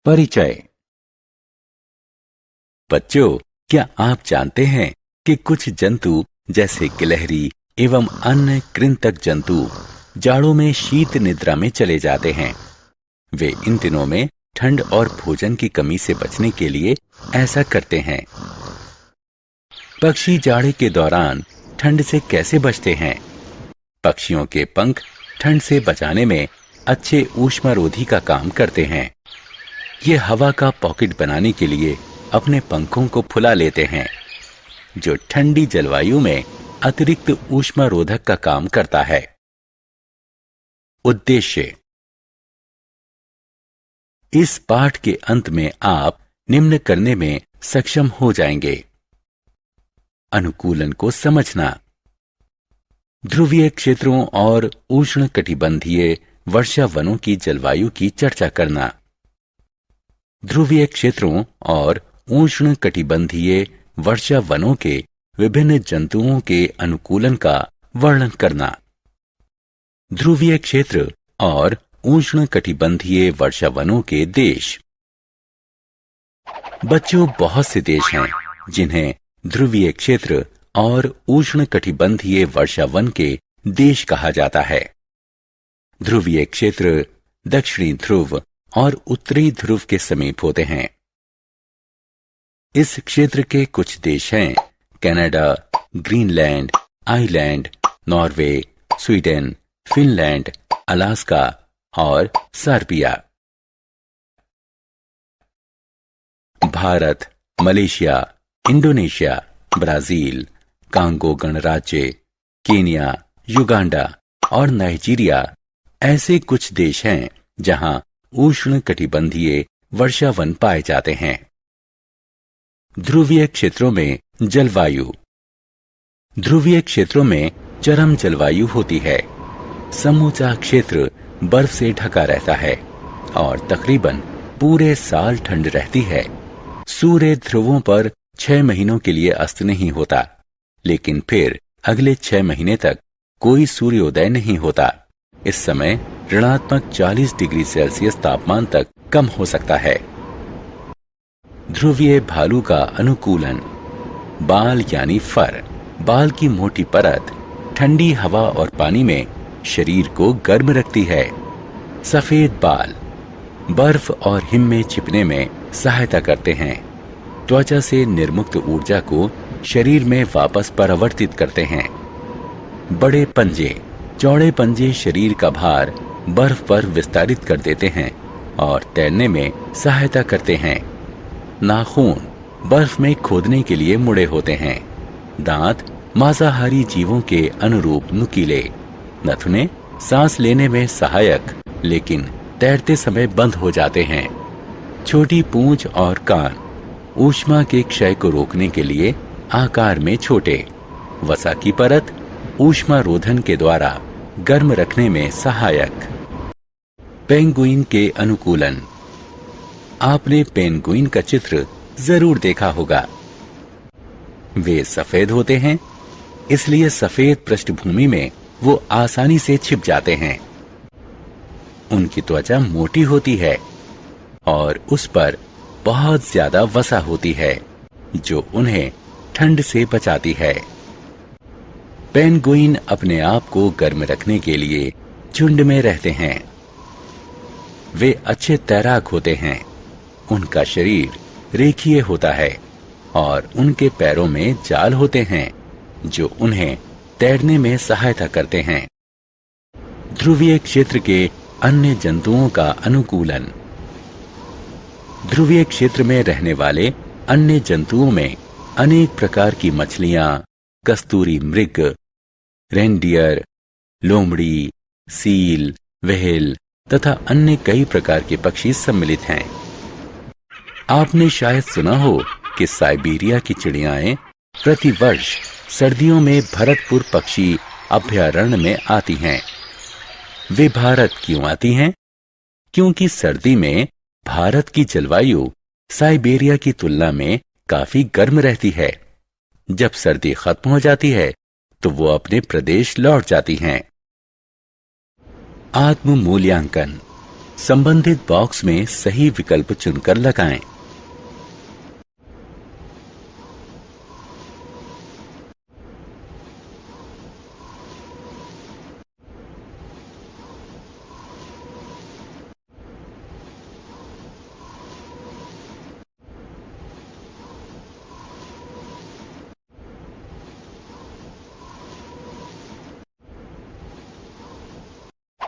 परिचय। बच्चों, क्या आप जानते हैं कि कुछ जंतु जैसे गिलहरी एवं अन्य कृंतक जंतु जाड़ों में शीत निद्रा में चले जाते हैं। वे इन दिनों में ठंड और भोजन की कमी से बचने के लिए ऐसा करते हैं। पक्षी जाड़े के दौरान ठंड से कैसे बचते हैं? पक्षियों के पंख ठंड से बचाने में अच्छे ऊष्मारोधी का काम करते हैं। ये हवा का पॉकेट बनाने के लिए अपने पंखों को फुला लेते हैं, जो ठंडी जलवायु में अतिरिक्त ऊष्मारोधक का काम करता है। उद्देश्य। इस पाठ के अंत में आप निम्न करने में सक्षम हो जाएंगे। अनुकूलन को समझना, ध्रुवीय क्षेत्रों और उष्णकटिबंधीय वर्षा वनों की जलवायु की चर्चा करना, ध्रुवीय क्षेत्रों और उष्णकटिबंधीय वर्षा वनों के विभिन्न जंतुओं के अनुकूलन का वर्णन करना, ध्रुवीय क्षेत्र और उष्णकटिबंधीय वर्षा वनों के देश। बच्चों, बहुत से देश हैं जिन्हें ध्रुवीय क्षेत्र और उष्णकटिबंधीय वर्षा वन के देश कहा जाता है। ध्रुवीय क्षेत्र दक्षिणी ध्रुव और उत्तरी ध्रुव के समीप होते हैं। इस क्षेत्र के कुछ देश हैं Canada, Greenland, island, Norway, Sweden, Finland, Alaska और Serbia. Bharat, Malaysia, Indonesia, Brazil, Congo गणराज्य, केन्या, युगांडा और नाइजीरिया ऐसे कुछ देश हैं जहां उष्णकटिबंधीय वर्षा वन पाए जाते हैं। ध्रुवीय क्षेत्रों में जलवायु। ध्रुवीय क्षेत्रों में चरम जलवायु होती है। समूचा क्षेत्र बर्फ से ढका रहता है और तकरीबन पूरे साल ठंड रहती है। सूर्य ध्रुवों पर 6 महीनों के लिए अस्त नहीं होता, लेकिन फिर अगले 6 महीने तक कोई सूर्योदय नहीं होता। इस समय ऋणात्मक 40 डिग्री सेल्सियस तापमान तक कम हो सकता है। ध्रुवीय भालू का अनुकूलन। बाल यानी फर, बाल की मोटी परत ठंडी हवा और पानी में शरीर को गर्म रखती है। सफेद बाल बर्फ और हिम में छिपने में सहायता करते हैं। त्वचा से निर्मुक्त ऊर्जा को शरीर में वापस परावर्तित करते हैं। बड़े पंजे, चौड़े पंजे शरीर का भार बर्फ पर विस्तारित कर देते हैं और तैरने में सहायता करते हैं। नाखून बर्फ में खोदने के लिए मुड़े होते हैं। दांत मांसाहारी जीवों के अनुरूप नुकीले। नथुने सांस लेने में सहायक, लेकिन तैरते समय बंद हो जाते हैं। छोटी पूंछ और कान ऊष्मा के क्षय को रोकने के लिए आकार में छोटे। वसा की परत ऊष्मा रोधन के द्वारा गर्म रखने में सहायक। पेंगुइन के अनुकूलन। आपने पेंगुइन का चित्र जरूर देखा होगा। वे सफेद होते हैं, इसलिए सफेद पृष्ठभूमि में वो आसानी से छिप जाते हैं। उनकी त्वचा मोटी होती है और उस पर बहुत ज्यादा वसा होती है, जो उन्हें ठंड से बचाती है। पेंगुइन अपने आप को गर्म रखने के लिए झुंड में रहते हैं। वे अच्छे तैराक होते हैं। उनका शरीर रेखीय होता है और उनके पैरों में जाल होते हैं, जो उन्हें तैरने में सहायता करते हैं। ध्रुवीय क्षेत्र के अन्य जंतुओं का अनुकूलन। ध्रुवीय क्षेत्र में रहने वाले अन्य जंतुओं में अनेक प्रकार की मछलियां, कस्तूरी मृग, रेनडियर, लोमड़ी, सील, व्हेल तथा अन्य कई प्रकार के पक्षी सम्मिलित हैं। आपने शायद सुना हो कि साइबेरिया की चिड़ियाएं प्रतिवर्ष सर्दियों में भरतपुर पक्षी अभयारण्य में आती हैं। वे भारत क्यों आती हैं? क्योंकि सर्दी में भारत की जलवायु साइबेरिया की तुलना में काफी गर्म रहती है। जब सर्दी खत्म हो जाती है तो वो अपने प्रदेश लौट जाती हैं। आत्म मूल्यांकन। संबंधित बॉक्स में सही विकल्प चुनकर लगाएं।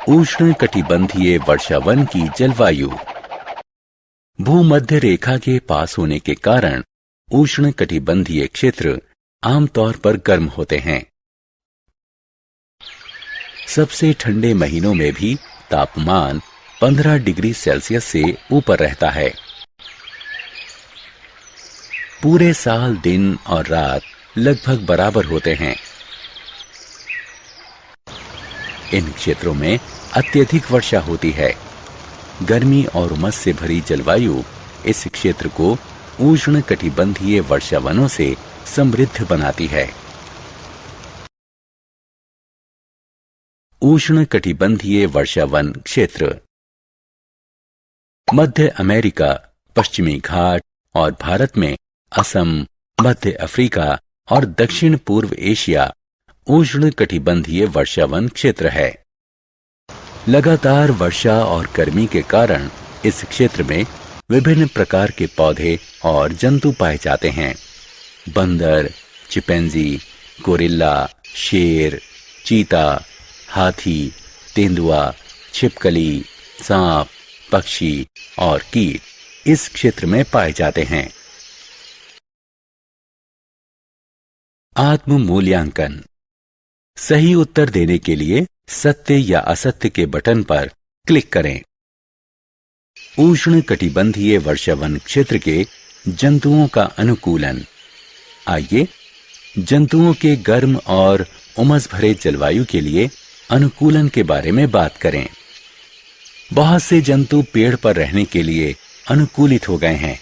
उष्ण कटिबंधीय वर्षावन की जलवायु। भूमध्य रेखा के पास होने के कारण उष्ण कटिबंधीय क्षेत्र आमतौर पर गर्म होते हैं। सबसे ठंडे महीनों में भी तापमान 15 डिग्री सेल्सियस से ऊपर रहता है। पूरे साल दिन और रात लगभग बराबर होते हैं। इन क्षेत्रों में अत्यधिक वर्षा होती है। गर्मी और उमस से भरी जलवायु इस क्षेत्र को उष्ण कटिबंधीय वर्षावनों से समृद्ध बनाती है। उष्ण कटिबंधीय वर्षावन क्षेत्र मध्य अमेरिका, पश्चिमी घाट और भारत में असम, मध्य अफ्रीका और दक्षिण पूर्व एशिया उष्ण कटिबंधीय वर्षावन क्षेत्र है। लगातार वर्षा और गर्मी के कारण इस क्षेत्र में विभिन्न प्रकार के पौधे और जंतु पाए जाते हैं। बंदर, चिंपैंजी, गोरिल्ला, शेर, चीता, हाथी, तेंदुआ, छिपकली, सांप, पक्षी और कीट इस क्षेत्र में पाए जाते हैं। आत्म मूल्यांकन। सही उत्तर देने के लिए सत्य या असत्य के बटन पर क्लिक करें। उष्ण कटिबंधीय वर्षावन क्षेत्र के जंतुओं का अनुकूलन। आइए जंतुओं के गर्म और उमस भरे जलवायु के लिए अनुकूलन के बारे में बात करें। बहुत से जंतु पेड़ पर रहने के लिए अनुकूलित हो गए हैं।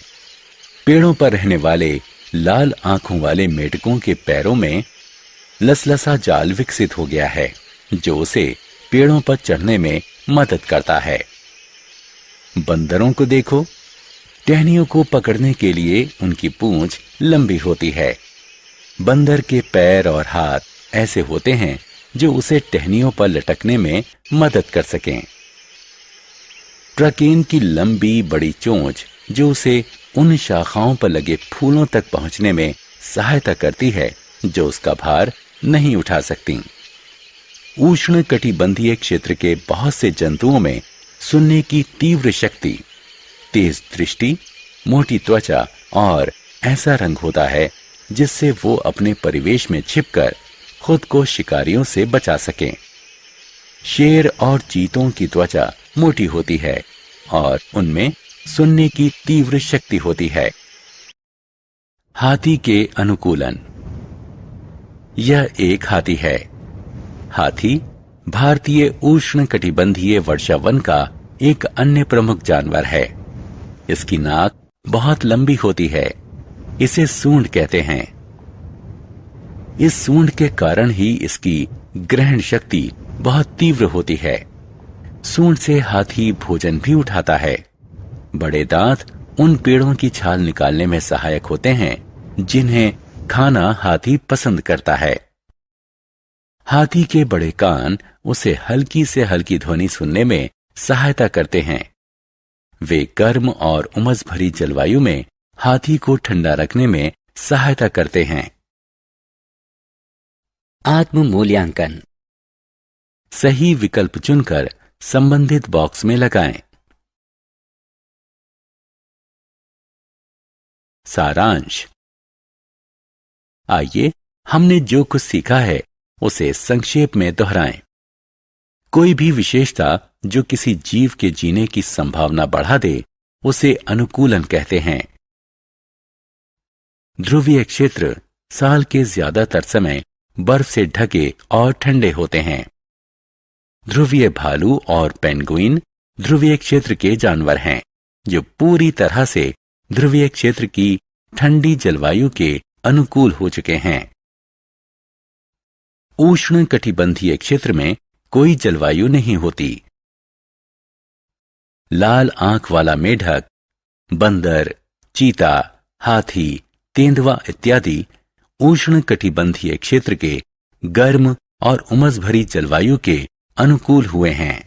पेड़ों पर रहने वाले लाल आंखों वाले मेढकों के पैरों में लसलसा जाल विकसित हो गया है, जो उसे पेड़ों पर चढ़ने में मदद करता है। बंदरों को देखो, टहनियों को पकड़ने के लिए उनकी पूंछ लंबी होती है। बंदर के पैर और हाथ ऐसे होते हैं जो उसे टहनियों पर लटकने में मदद कर सकें। ट्रकेन की लंबी बड़ी चोंच जो उसे उन शाखाओं पर लगे फूलों तक पहुंचने में सहायता करती है जो उसका भार नहीं उठा सकती। उष्ण कटिबंधीय क्षेत्र के बहुत से जंतुओं में सुनने की तीव्र शक्ति, तेज दृष्टि, मोटी त्वचा और ऐसा रंग होता है जिससे वो अपने परिवेश में छिपकर खुद को शिकारियों से बचा सकें। शेर और चीतों की त्वचा मोटी होती है और उनमें सुनने की तीव्र शक्ति होती है। हाथी के अनुकूलन। यह एक हाथी है। हाथी भारतीय उष्ण कटिबंधीय वर्षावन का एक अन्य प्रमुख जानवर है। इसकी नाक बहुत लंबी होती है। इसे सूंड कहते हैं। इस सूंड के कारण ही इसकी ग्रहण शक्ति बहुत तीव्र होती है। सूंड से हाथी भोजन भी उठाता है। बड़े दांत उन पेड़ों की छाल निकालने में सहायक होते हैं जिन्हें खाना हाथी पसंद करता है। हाथी के बड़े कान उसे हल्की से हल्की ध्वनि सुनने में सहायता करते हैं। वे गर्म और उमस भरी जलवायु में हाथी को ठंडा रखने में सहायता करते हैं। आत्म मूल्यांकन। सही विकल्प चुनकर संबंधित बॉक्स में लगाएं। सारांश। आइए हमने जो कुछ सीखा है उसे संक्षेप में दोहराएं। कोई भी विशेषता जो किसी जीव के जीने की संभावना बढ़ा दे उसे अनुकूलन कहते हैं। ध्रुवीय क्षेत्र साल के ज्यादातर समय बर्फ से ढके और ठंडे होते हैं। ध्रुवीय भालू और पेंगुइन ध्रुवीय क्षेत्र के जानवर हैं जो पूरी तरह से ध्रुवीय क्षेत्र की ठंडी जलवायु के अनुकूल हो चुके हैं। उष्ण कटिबंधीय क्षेत्र में कोई जलवायु नहीं होती। लाल आंख वाला मेढक, बंदर, चीता, हाथी, तेंदुआ इत्यादि उष्ण कटिबंधीय क्षेत्र के गर्म और उमस भरी जलवायु के अनुकूल हुए हैं।